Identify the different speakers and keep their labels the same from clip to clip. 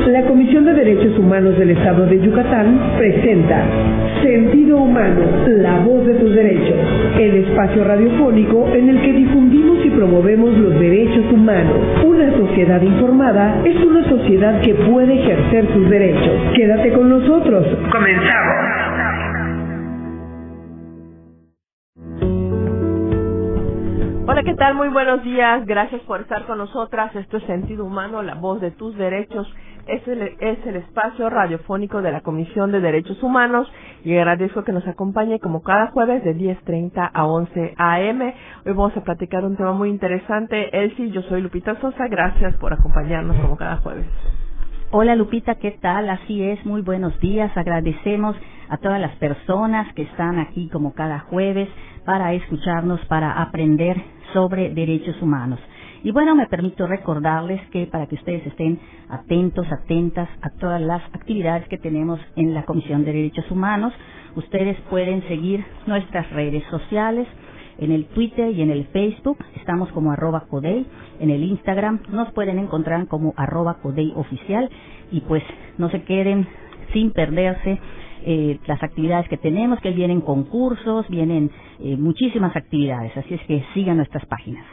Speaker 1: La Comisión de Derechos Humanos del Estado de Yucatán presenta Sentido Humano, la voz de tus derechos, el espacio radiofónico en el que difundimos y promovemos los derechos humanos. Una sociedad informada es una sociedad que puede ejercer sus derechos. Quédate con nosotros. Comenzamos.
Speaker 2: Hola, ¿qué tal? Muy buenos días. Gracias por estar con nosotras. Esto es Sentido Humano, la voz de tus derechos. Es el espacio radiofónico de la Comisión de Derechos Humanos y agradezco que nos acompañe como cada jueves de 10:30 a 11 a.m. Hoy vamos a platicar un tema muy interesante. Elsie, yo soy Lupita Sosa. Gracias por acompañarnos como cada jueves.
Speaker 3: Hola Lupita, ¿qué tal? Así es, muy buenos días. Agradecemos a todas las personas que están aquí como cada jueves para escucharnos, para aprender sobre derechos humanos. Y bueno, me permito recordarles que para que ustedes estén atentos, atentas a todas las actividades que tenemos en la Comisión de Derechos Humanos, ustedes pueden seguir nuestras redes sociales. En el Twitter y en el Facebook estamos como @Codey, en el Instagram nos pueden encontrar como @CodeyOficial y pues no se queden sin perderse las actividades que tenemos, que vienen concursos, vienen muchísimas actividades, así es que sigan nuestras páginas.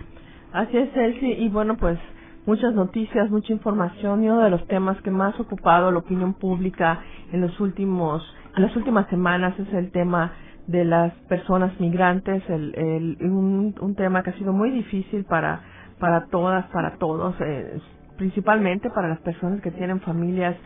Speaker 2: Así es, Elsie, y bueno, pues muchas noticias, mucha información, y uno de los temas que más ha ocupado la opinión pública en las últimas semanas es el tema de las personas migrantes, un tema que ha sido muy difícil para todas, para todos, principalmente para las personas que tienen familias,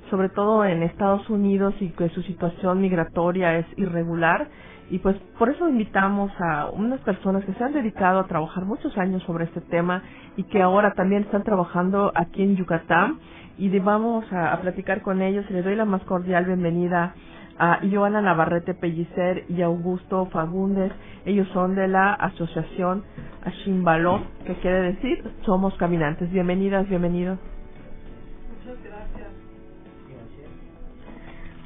Speaker 2: sobre todo en Estados Unidos, y que su situación migratoria es irregular. Y pues por eso invitamos a unas personas que se han dedicado a trabajar muchos años sobre este tema y que ahora también están trabajando aquí en Yucatán, y vamos a platicar con ellos. Y les doy la más cordial bienvenida a Joana Navarrete Pellicer y Augusto Fagundes. Ellos son de la asociación Ashimbaló, que quiere decir Somos Caminantes. Bienvenidas, bienvenidos. Muchas gracias.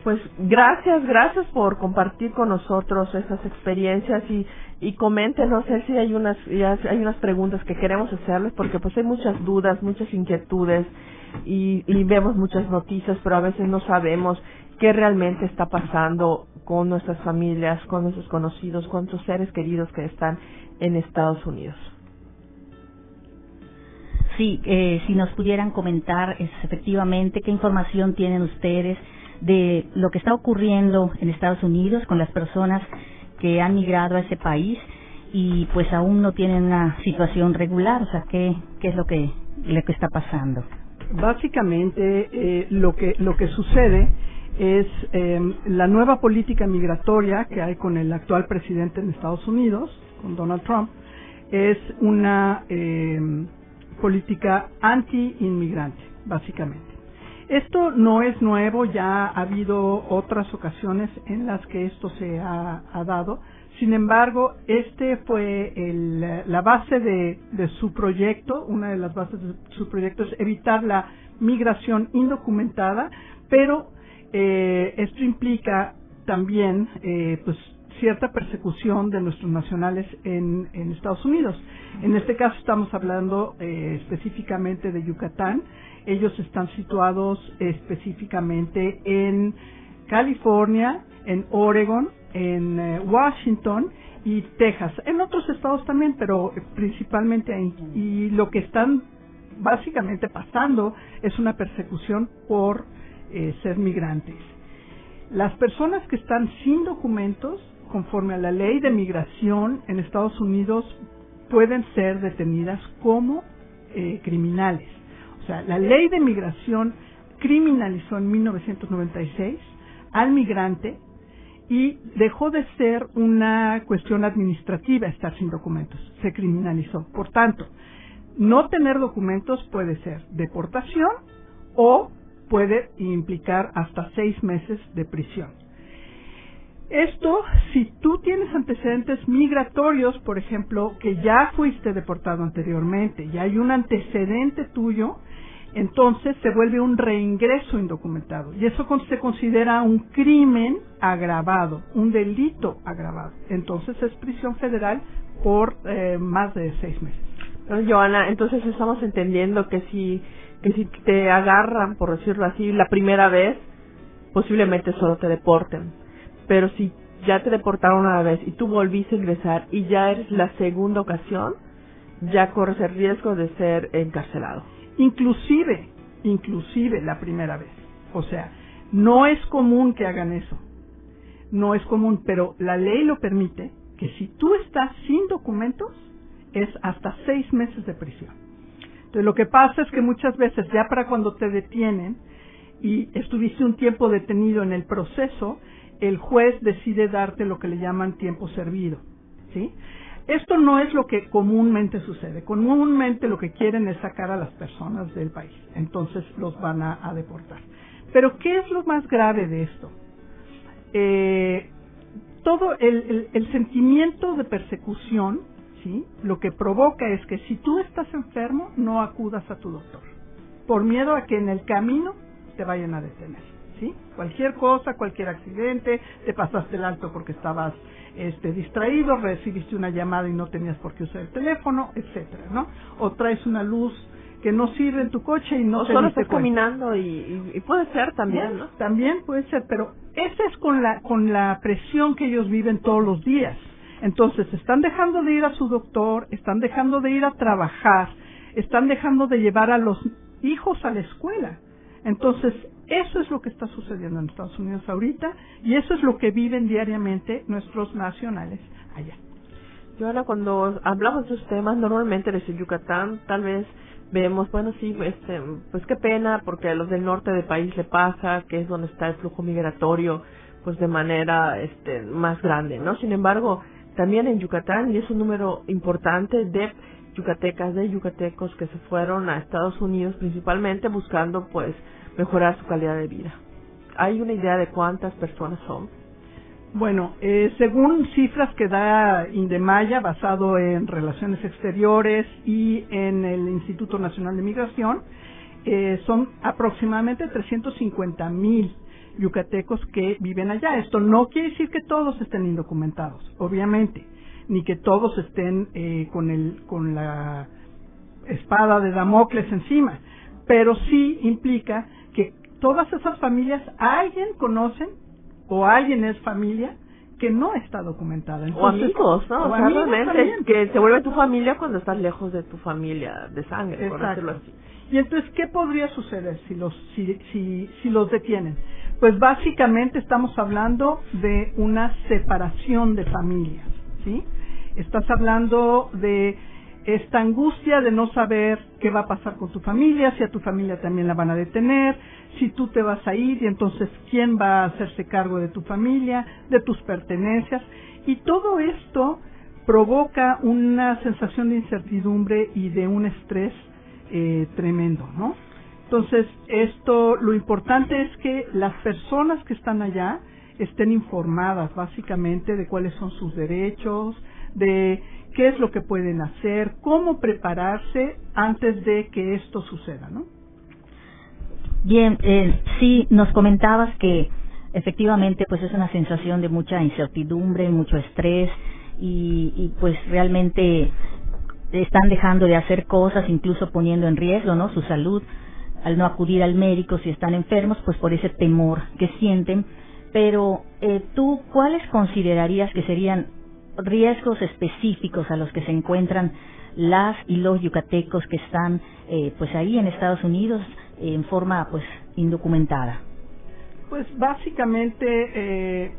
Speaker 2: Pues gracias por compartir con nosotros estas experiencias, y coméntenos si hay unas preguntas que queremos hacerles, porque pues hay muchas dudas, muchas inquietudes, y vemos muchas noticias, pero a veces no sabemos qué realmente está pasando con nuestras familias, con nuestros conocidos, con nuestros seres queridos que están en Estados Unidos.
Speaker 3: Sí, si nos pudieran comentar efectivamente qué información tienen ustedes de lo que está ocurriendo en Estados Unidos con las personas que han migrado a ese país y pues aún no tienen una situación regular, o sea, qué es lo que está pasando.
Speaker 4: Básicamente lo que sucede es la nueva política migratoria que hay con el actual presidente en Estados Unidos, con Donald Trump, es una política anti-inmigrante, básicamente. Esto no es nuevo, ya ha habido otras ocasiones en las que esto se ha dado. Sin embargo, este fue la base de su proyecto. Una de las bases de su proyecto es evitar la migración indocumentada, pero esto implica también pues cierta persecución de nuestros nacionales en Estados Unidos. En este caso estamos hablando específicamente de Yucatán. Ellos están situados específicamente en California, en Oregon, en Washington y Texas. En otros estados también, pero principalmente ahí. Y lo que están básicamente pasando es una persecución por ser migrantes. Las personas que están sin documentos, conforme a la ley de migración en Estados Unidos, pueden ser detenidas como criminales. O sea, la ley de migración criminalizó en 1996 al migrante y dejó de ser una cuestión administrativa estar sin documentos, se criminalizó. Por tanto, no tener documentos puede ser deportación o puede implicar hasta 6 meses de prisión. Esto, si tú tienes antecedentes migratorios, por ejemplo, que ya fuiste deportado anteriormente y hay un antecedente tuyo, entonces se vuelve un reingreso indocumentado. Y eso se considera un crimen agravado, un delito agravado. Entonces es prisión federal por más de 6 meses.
Speaker 2: Joana, entonces estamos entendiendo que si que si te agarran, por decirlo así, la primera vez, posiblemente solo te deporten. Pero si ya te deportaron una vez y tú volviste a ingresar y ya eres la segunda ocasión, ya corres el riesgo de ser encarcelado.
Speaker 4: Inclusive la primera vez. O sea, no es común que hagan eso. No es común, pero la ley lo permite, que si tú estás sin documentos, es hasta 6 meses de prisión. Entonces, lo que pasa es que muchas veces, ya para cuando te detienen y estuviste un tiempo detenido en el proceso, el juez decide darte lo que le llaman tiempo servido, ¿sí? Esto no es lo que comúnmente sucede. Comúnmente lo que quieren es sacar a las personas del país. Entonces los van a deportar. Pero ¿qué es lo más grave de esto? Todo el sentimiento de persecución, ¿sí? Lo que provoca es que si tú estás enfermo, no acudas a tu doctor, por miedo a que en el camino te vayan a detener, ¿sí? Cualquier cosa, cualquier accidente, te pasaste el alto porque estabas distraído, recibiste una llamada y no tenías por qué usar el teléfono, etcétera, ¿no? O traes una luz que no sirve en tu coche y no
Speaker 2: o
Speaker 4: te
Speaker 2: solo
Speaker 4: diste
Speaker 2: estás
Speaker 4: cuenta.
Speaker 2: caminando y puede ser también, ¿no?
Speaker 4: También puede ser, pero esa es con la presión que ellos viven todos los días. Entonces, están dejando de ir a su doctor, están dejando de ir a trabajar, están dejando de llevar a los hijos a la escuela. Entonces, eso es lo que está sucediendo en Estados Unidos ahorita y eso es lo que viven diariamente nuestros nacionales allá.
Speaker 2: Y ahora cuando hablamos de estos temas, normalmente desde Yucatán tal vez vemos, bueno, sí, pues qué pena, porque a los del norte del país le pasa, que es donde está el flujo migratorio, pues de manera más grande, ¿no? Sin embargo, también en Yucatán, y es un número importante de yucatecas, de yucatecos que se fueron a Estados Unidos principalmente buscando, pues, mejorar su calidad de vida. ¿Hay una idea de cuántas personas son?
Speaker 4: Bueno, según cifras que da Indemaya, basado en Relaciones Exteriores y en el Instituto Nacional de Migración, son aproximadamente 350,000 yucatecos que viven allá. Esto no quiere decir que todos estén indocumentados, obviamente, ni que todos estén con la espada de Damocles encima, pero sí implica que todas esas familias, alguien conocen o alguien es familia que no está documentada. Entonces,
Speaker 2: o amigos, ¿no?
Speaker 4: O amigos
Speaker 2: realmente
Speaker 4: también.
Speaker 2: que se vuelve tu familia cuando estás lejos de tu familia de sangre, por decirlo así.
Speaker 4: Y entonces, ¿qué podría suceder si los detienen? Pues básicamente estamos hablando de una separación de familias, ¿sí? Estás hablando de esta angustia de no saber qué va a pasar con tu familia, si a tu familia también la van a detener, si tú te vas a ir y entonces quién va a hacerse cargo de tu familia, de tus pertenencias, y todo esto provoca una sensación de incertidumbre y de un estrés tremendo, ¿no? Entonces, lo importante es que las personas que están allá estén informadas básicamente de cuáles son sus derechos, de qué es lo que pueden hacer, cómo prepararse antes de que esto suceda, ¿no?
Speaker 3: Bien, sí, nos comentabas que efectivamente pues es una sensación de mucha incertidumbre, mucho estrés y pues realmente están dejando de hacer cosas, incluso poniendo en riesgo, ¿no?, su salud al no acudir al médico si están enfermos, pues por ese temor que sienten. Pero tú, ¿cuáles considerarías que serían riesgos específicos a los que se encuentran las y los yucatecos que están pues ahí en Estados Unidos en forma pues indocumentada?
Speaker 4: Pues básicamente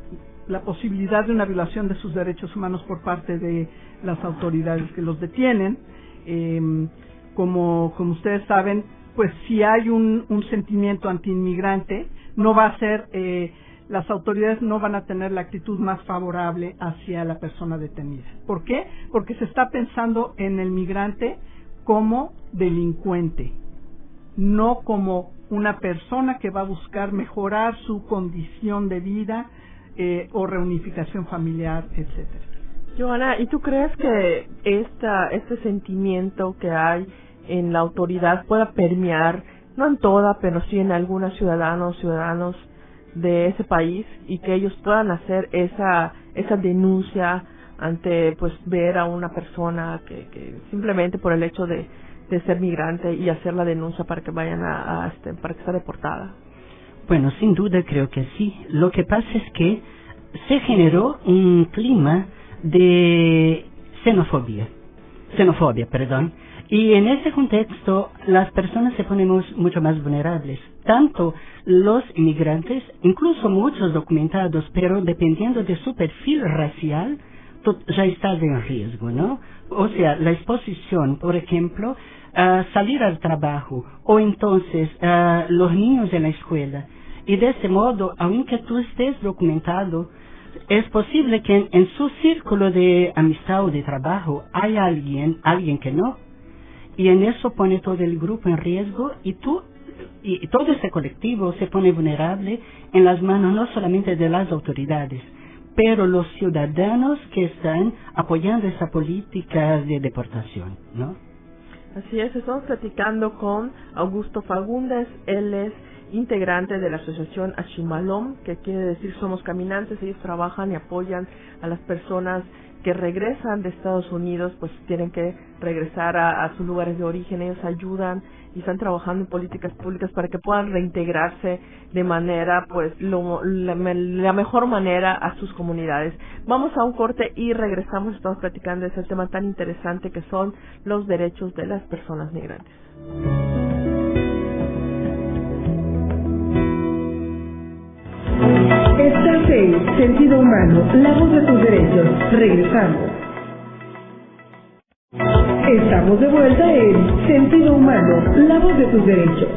Speaker 4: la posibilidad de una violación de sus derechos humanos por parte de las autoridades que los detienen. Como ustedes saben, pues si hay un sentimiento antiinmigrante, no va a ser, las autoridades no van a tener la actitud más favorable hacia la persona detenida. ¿Por qué? Porque se está pensando en el migrante como delincuente, no como una persona que va a buscar mejorar su condición de vida o reunificación familiar, etcétera.
Speaker 2: Joana, ¿y tú crees que este sentimiento que hay en la autoridad pueda permear, no en toda, pero sí en algunos ciudadanos de ese país, y que ellos puedan hacer esa denuncia ante, pues, ver a una persona que simplemente por el hecho de de ser migrante y hacer la denuncia para que vayan para que sea deportada?
Speaker 5: Bueno, sin duda creo que sí. Lo que pasa es que se generó un clima de xenofobia, perdón. Y en ese contexto, las personas se ponen mucho más vulnerables. Tanto los inmigrantes, incluso muchos documentados, pero dependiendo de su perfil racial, ya estás en riesgo, ¿no? O sea, la exposición, por ejemplo, a salir al trabajo, o entonces los niños en la escuela. Y de ese modo, aunque tú estés documentado, es posible que en su círculo de amistad o de trabajo hay alguien que no. Y en eso pone todo el grupo en riesgo y todo ese colectivo se pone vulnerable en las manos no solamente de las autoridades, pero los ciudadanos que están apoyando esa política de deportación, ¿no?
Speaker 2: Así es, estamos platicando con Augusto Fagundes. Él es integrante de la asociación Ashimalom, que quiere decir Somos Caminantes. Ellos trabajan y apoyan a las personas que regresan de Estados Unidos, pues tienen que regresar a sus lugares de origen. Ellos ayudan y están trabajando en políticas públicas para que puedan reintegrarse de manera, pues, la mejor manera a sus comunidades. Vamos a un corte y regresamos. Estamos platicando de ese tema tan interesante que son los derechos de las personas migrantes.
Speaker 1: Estás en Sentido Humano, la voz de tus derechos. Regresamos. Estamos de vuelta en Sentido Humano, la voz de tus derechos.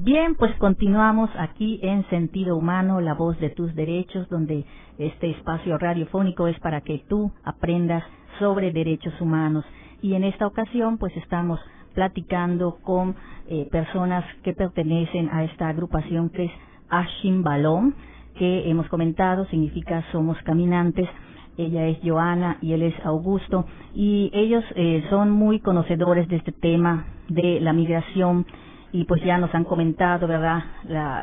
Speaker 3: Bien, pues continuamos aquí en Sentido Humano, la voz de tus derechos, donde este espacio radiofónico es para que tú aprendas sobre derechos humanos. Y en esta ocasión, pues estamos platicando con personas que pertenecen a esta agrupación que es Ashimalom, que hemos comentado, significa Somos Caminantes. Ella es Joana y él es Augusto, y ellos son muy conocedores de este tema de la migración. Y pues ya nos han comentado, ¿verdad?,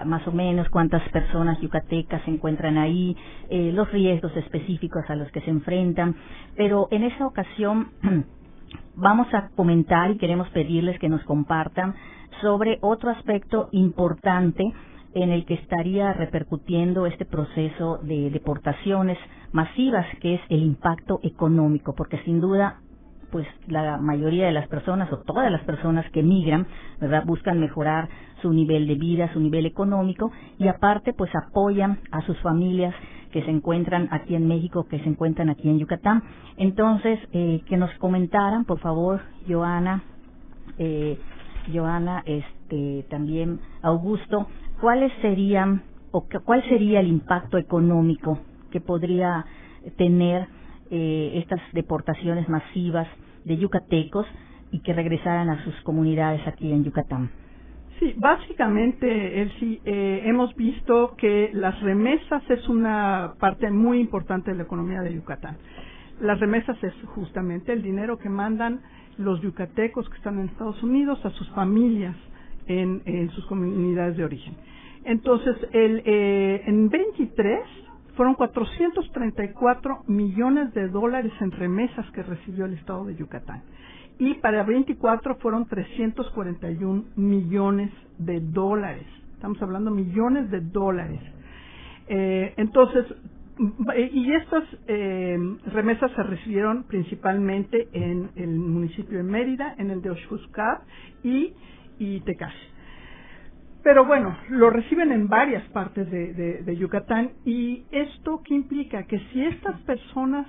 Speaker 3: más o menos cuántas personas yucatecas se encuentran ahí, los riesgos específicos a los que se enfrentan. Pero en esta ocasión vamos a comentar y queremos pedirles que nos compartan sobre otro aspecto importante en el que estaría repercutiendo este proceso de deportaciones masivas, que es el impacto económico, porque sin duda pues la mayoría de las personas o todas las personas que migran, ¿verdad?, buscan mejorar su nivel de vida, su nivel económico, y aparte pues apoyan a sus familias que se encuentran aquí en México, que se encuentran aquí en Yucatán. Entonces, que nos comentaran, por favor, Joana, también Augusto, cuáles serían o cuál sería el impacto económico que podría tener estas deportaciones masivas de yucatecos y que regresaran a sus comunidades aquí en Yucatán.
Speaker 4: Sí, básicamente, Elsie, hemos visto que las remesas es una parte muy importante de la economía de Yucatán. Las remesas es justamente el dinero que mandan los yucatecos que están en Estados Unidos a sus familias en sus comunidades de origen. Entonces, en 23 fueron 434 millones de dólares en remesas que recibió el estado de Yucatán. Y para 24 fueron 341 millones de dólares. Estamos hablando millones de dólares. Entonces, y estas remesas se recibieron principalmente en el municipio de Mérida, en el de Oxuscar y Tecashi. Pero bueno, lo reciben en varias partes de Yucatán. ¿Y esto qué implica? Que si estas personas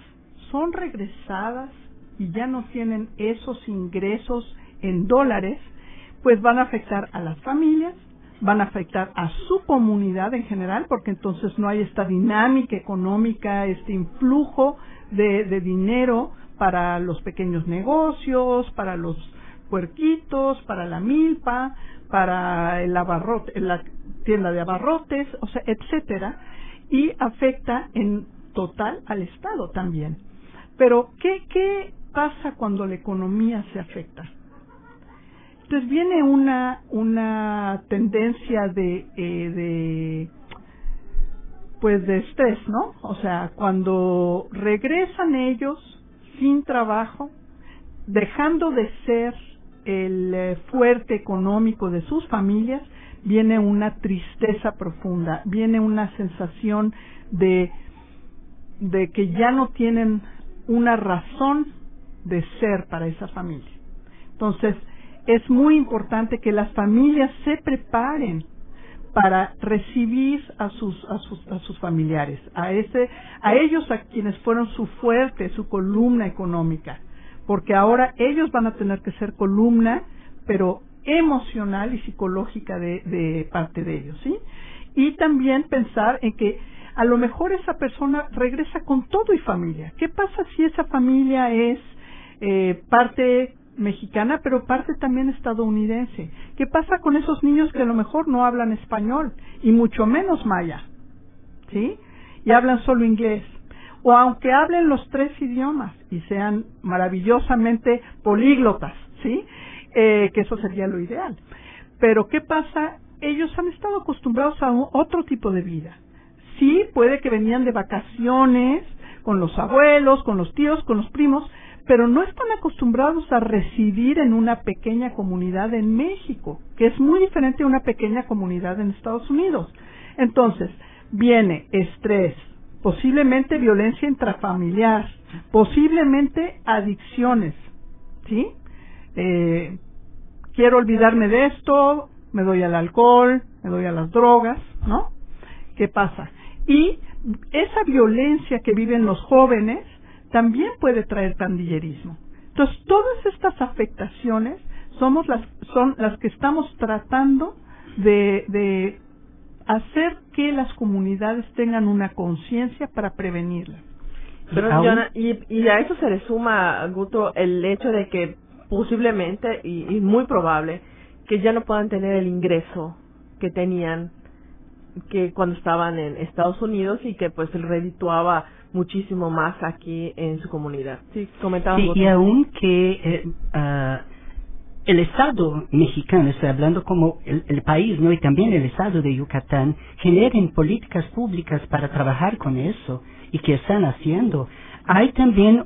Speaker 4: son regresadas y ya no tienen esos ingresos en dólares, pues van a afectar a las familias, van a afectar a su comunidad en general, porque entonces no hay esta dinámica económica, este influjo de dinero para los pequeños negocios, para los puerquitos, para la milpa, para el abarrote, la tienda de abarrotes, o sea, etcétera, y afecta en total al Estado también. Pero ¿qué pasa cuando la economía se afecta? Entonces viene una tendencia de estrés, ¿no? O sea, cuando regresan ellos sin trabajo, dejando de ser el fuerte económico de sus familias, viene una tristeza profunda, viene una sensación de que ya no tienen una razón de ser para esa familia. Entonces, es muy importante que las familias se preparen para recibir a sus familiares, a ellos a quienes fueron su fuerte, su columna económica, porque ahora ellos van a tener que ser columna, pero emocional y psicológica de parte de ellos, ¿sí? Y también pensar en que a lo mejor esa persona regresa con todo y familia. ¿Qué pasa si esa familia es parte mexicana, pero parte también estadounidense? ¿Qué pasa con esos niños que a lo mejor no hablan español y mucho menos maya, ¿sí? Y hablan solo inglés? O aunque hablen los 3 idiomas y sean maravillosamente políglotas, ¿sí? Que eso sería lo ideal. Pero ¿qué pasa? Ellos han estado acostumbrados a otro tipo de vida. Sí, puede que venían de vacaciones con los abuelos, con los tíos, con los primos, pero no están acostumbrados a residir en una pequeña comunidad en México, que es muy diferente a una pequeña comunidad en Estados Unidos. Entonces, viene estrés, posiblemente violencia intrafamiliar, posiblemente adicciones, ¿sí? Quiero olvidarme de esto, me doy al alcohol, me doy a las drogas, ¿no? ¿Qué pasa? Y esa violencia que viven los jóvenes también puede traer pandillerismo. Entonces, todas estas afectaciones son las que estamos tratando de hacer que las comunidades tengan una conciencia para prevenirlas.
Speaker 2: Pero, Joana, y a eso se le suma, Guto, el hecho de que posiblemente, y muy probable, que ya no puedan tener el ingreso que tenían que cuando estaban en Estados Unidos y que pues redituaba muchísimo más aquí en su comunidad. Sí, comentaba.
Speaker 5: Sí, y aún que el Estado mexicano, estoy hablando como el país, ¿no? Y también el Estado de Yucatán, generen políticas públicas para trabajar con eso y que están haciendo. Hay también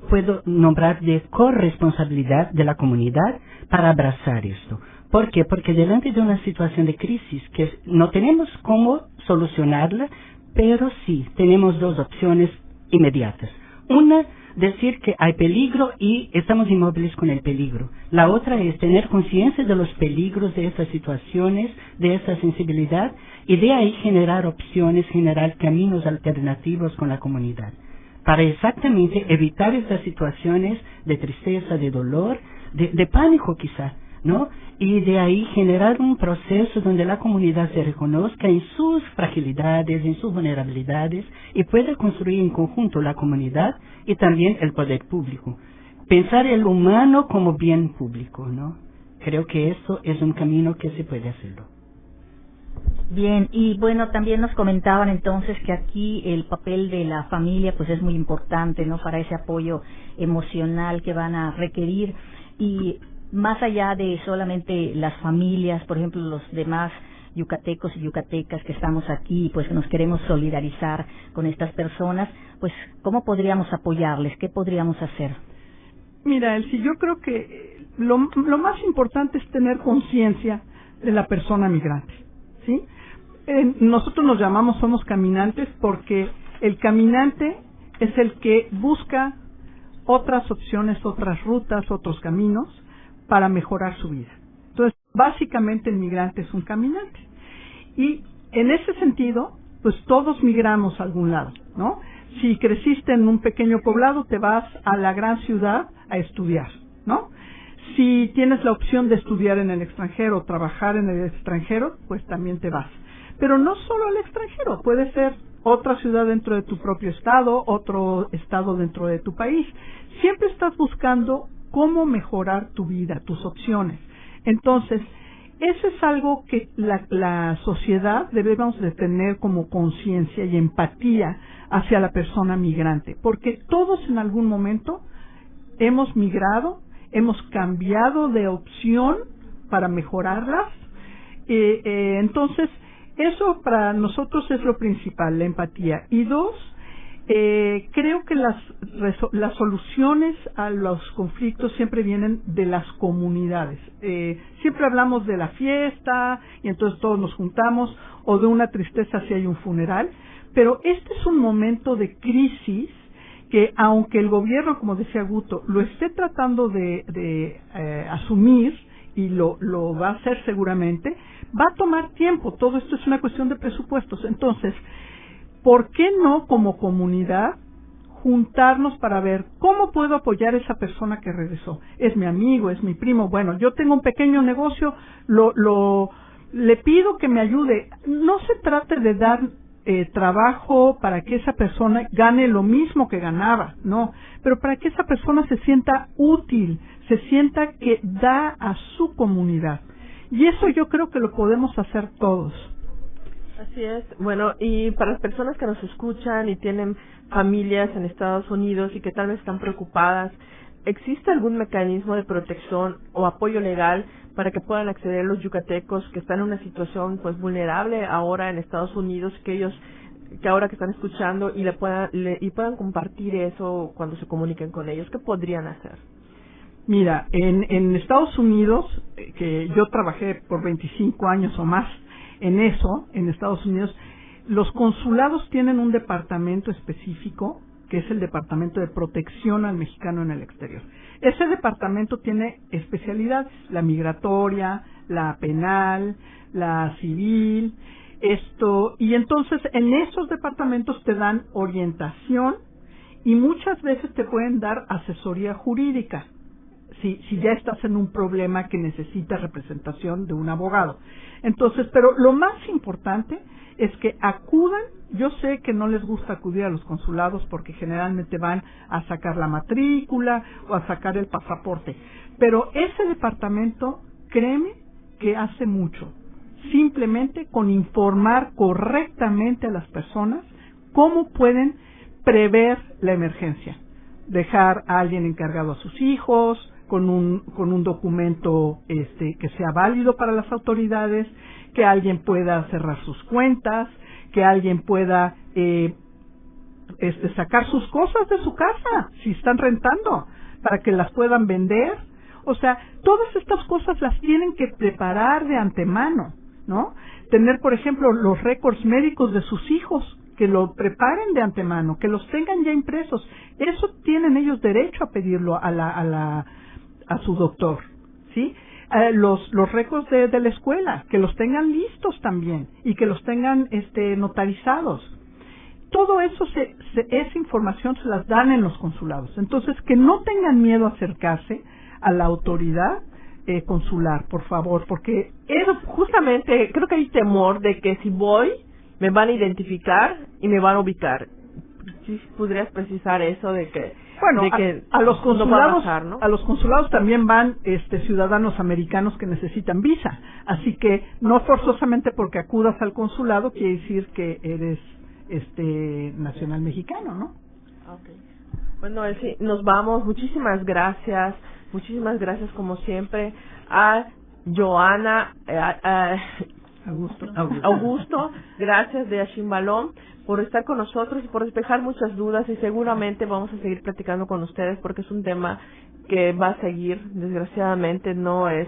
Speaker 5: puedo nombrar, de corresponsabilidad de la comunidad para abrazar esto. ¿Por qué? Porque delante de una situación de crisis que no tenemos cómo solucionarla, pero sí tenemos 2 opciones inmediatas. Una, decir que hay peligro y estamos inmóviles con el peligro. La otra es tener conciencia de los peligros de estas situaciones, de esta sensibilidad, y de ahí generar opciones, generar caminos alternativos con la comunidad, para exactamente evitar estas situaciones de tristeza, de dolor, de pánico quizá, ¿no? Y de ahí generar un proceso donde la comunidad se reconozca en sus fragilidades, en sus vulnerabilidades, y pueda construir en conjunto la comunidad y también el poder público. Pensar el humano como bien público, ¿no? Creo que eso es un camino que se puede hacerlo.
Speaker 3: Bien, y bueno, también nos comentaban entonces que aquí el papel de la familia pues es muy importante, ¿no? Para ese apoyo emocional que van a requerir, y más allá de solamente las familias, por ejemplo, los demás yucatecos y yucatecas que estamos aquí, pues que nos queremos solidarizar con estas personas, pues ¿cómo podríamos apoyarles? ¿Qué podríamos hacer?
Speaker 4: Mira, Elsie, yo creo que lo más importante es tener conciencia de la persona migrante, ¿sí? Nosotros nos llamamos somos caminantes porque el caminante es el que busca otras opciones, otras rutas, otros caminos para mejorar su vida. Entonces, básicamente el migrante es un caminante. Y en ese sentido, pues todos migramos a algún lado, ¿no? Si creciste en un pequeño poblado, te vas a la gran ciudad a estudiar, ¿no? Si tienes la opción de estudiar en el extranjero, trabajar en el extranjero, pues también te vas. Pero no solo al extranjero, puede ser otra ciudad dentro de tu propio estado, otro estado dentro de tu país. Siempre estás buscando cómo mejorar tu vida, tus opciones. Entonces, eso es algo que la sociedad debemos de tener como conciencia y empatía hacia la persona migrante, porque todos en algún momento hemos migrado, hemos cambiado de opción para mejorarlas. Entonces, eso para nosotros es lo principal, la empatía. Y dos, creo que las soluciones a los conflictos siempre vienen de las comunidades. Siempre hablamos de la fiesta y entonces todos nos juntamos, o de una tristeza si hay un funeral, pero este es un momento de crisis que, aunque el gobierno, como decía Guto, lo esté tratando de asumir, y lo va a hacer seguramente, va a tomar tiempo. Todo esto es una cuestión de presupuestos. Entonces, ¿por qué no como comunidad juntarnos para ver cómo puedo apoyar a esa persona que regresó? Es mi amigo, es mi primo. Bueno, yo tengo un pequeño negocio, le pido que me ayude. No se trate de dar trabajo para que esa persona gane lo mismo que ganaba, no, pero para que esa persona se sienta útil, se sienta que da a su comunidad. Y eso yo creo que lo podemos hacer todos.
Speaker 2: Así es. Bueno, y para las personas que nos escuchan y tienen familias en Estados Unidos y que tal vez están preocupadas, ¿existe algún mecanismo de protección o apoyo legal para que puedan acceder los yucatecos que están en una situación pues vulnerable ahora en Estados Unidos, que ahora que están escuchando y puedan compartir eso cuando se comuniquen con ellos? ¿Qué podrían hacer?
Speaker 4: Mira, en Estados Unidos, que yo trabajé por 25 años o más en Estados Unidos, los consulados tienen un departamento específico, que es el Departamento de Protección al Mexicano en el Exterior. Ese departamento tiene especialidades, la migratoria, la penal, la civil, y entonces en esos departamentos te dan orientación y muchas veces te pueden dar asesoría jurídica, si ya estás en un problema que necesita representación de un abogado. Entonces, pero lo más importante es que acudan. Yo sé que no les gusta acudir a los consulados porque generalmente van a sacar la matrícula o a sacar el pasaporte, pero ese departamento, créeme, que hace mucho, simplemente con informar correctamente a las personas cómo pueden prever la emergencia, dejar a alguien encargado a sus hijos, con un documento que sea válido para las autoridades, que alguien pueda cerrar sus cuentas, que alguien pueda sacar sus cosas de su casa, si están rentando, para que las puedan vender. O sea, todas estas cosas las tienen que preparar de antemano, ¿no? Tener, por ejemplo, los récords médicos de sus hijos, que lo preparen de antemano, que los tengan ya impresos. Eso tienen ellos derecho a pedirlo a su doctor, ¿sí? Los récords de la escuela, que los tengan listos también y que los tengan notarizados. Todo eso esa información se las dan en los consulados. Entonces, que no tengan miedo a acercarse a la autoridad consular, por favor, porque
Speaker 2: eso justamente, creo que hay temor de que si voy me van a identificar y me van a ubicar. ¿Sí podrías precisar eso de que
Speaker 4: a los consulados,
Speaker 2: no va a bajar, ¿no?
Speaker 4: A los consulados también van ciudadanos americanos que necesitan visa, así que no forzosamente porque acudas al consulado quiere decir que eres nacional mexicano, ¿no?
Speaker 2: Okay. Bueno, sí, nos vamos. Muchísimas gracias como siempre a Joana, Augusto, gracias de Achimbalón por estar con nosotros y por despejar muchas dudas, y seguramente vamos a seguir platicando con ustedes porque es un tema que va a seguir. Desgraciadamente no es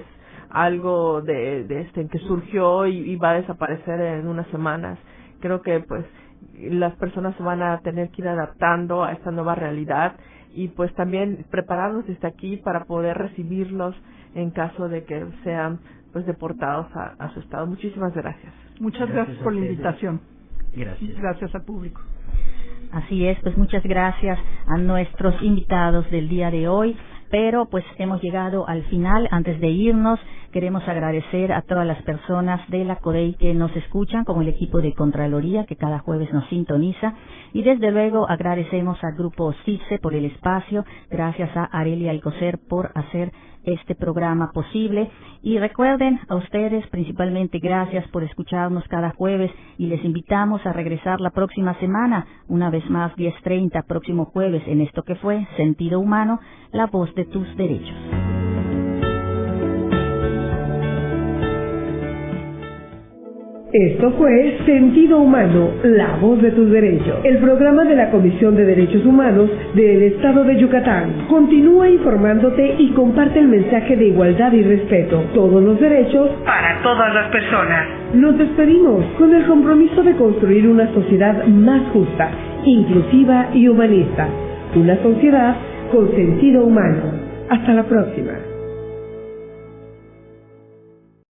Speaker 2: algo que surgió y va a desaparecer en unas semanas. Creo que pues las personas se van a tener que ir adaptando a esta nueva realidad y pues también prepararnos desde aquí para poder recibirlos en caso de que sean pues deportados a su estado. Muchísimas gracias.
Speaker 4: Muchas gracias por la invitación. Gracias al público.
Speaker 3: Así es, pues muchas gracias a nuestros invitados del día de hoy, pero pues hemos llegado al final. Antes de irnos, Queremos agradecer a todas las personas de la CODEI que nos escuchan, como el equipo de Contraloría que cada jueves nos sintoniza. Y desde luego agradecemos al Grupo CICE por el espacio, gracias a Arelia Alcocer por hacer este programa posible. Y recuerden a ustedes principalmente gracias por escucharnos cada jueves y les invitamos a regresar la próxima semana, una vez más 10:30, próximo jueves, en esto que fue Sentido Humano, la voz de tus derechos.
Speaker 1: Esto fue Sentido Humano, la voz de tus derechos, el programa de la Comisión de Derechos Humanos del Estado de Yucatán. Continúa informándote y comparte el mensaje de igualdad y respeto. Todos los derechos para todas las personas. Nos despedimos con el compromiso de construir una sociedad más justa, inclusiva y humanista. Una sociedad con sentido humano. Hasta la próxima.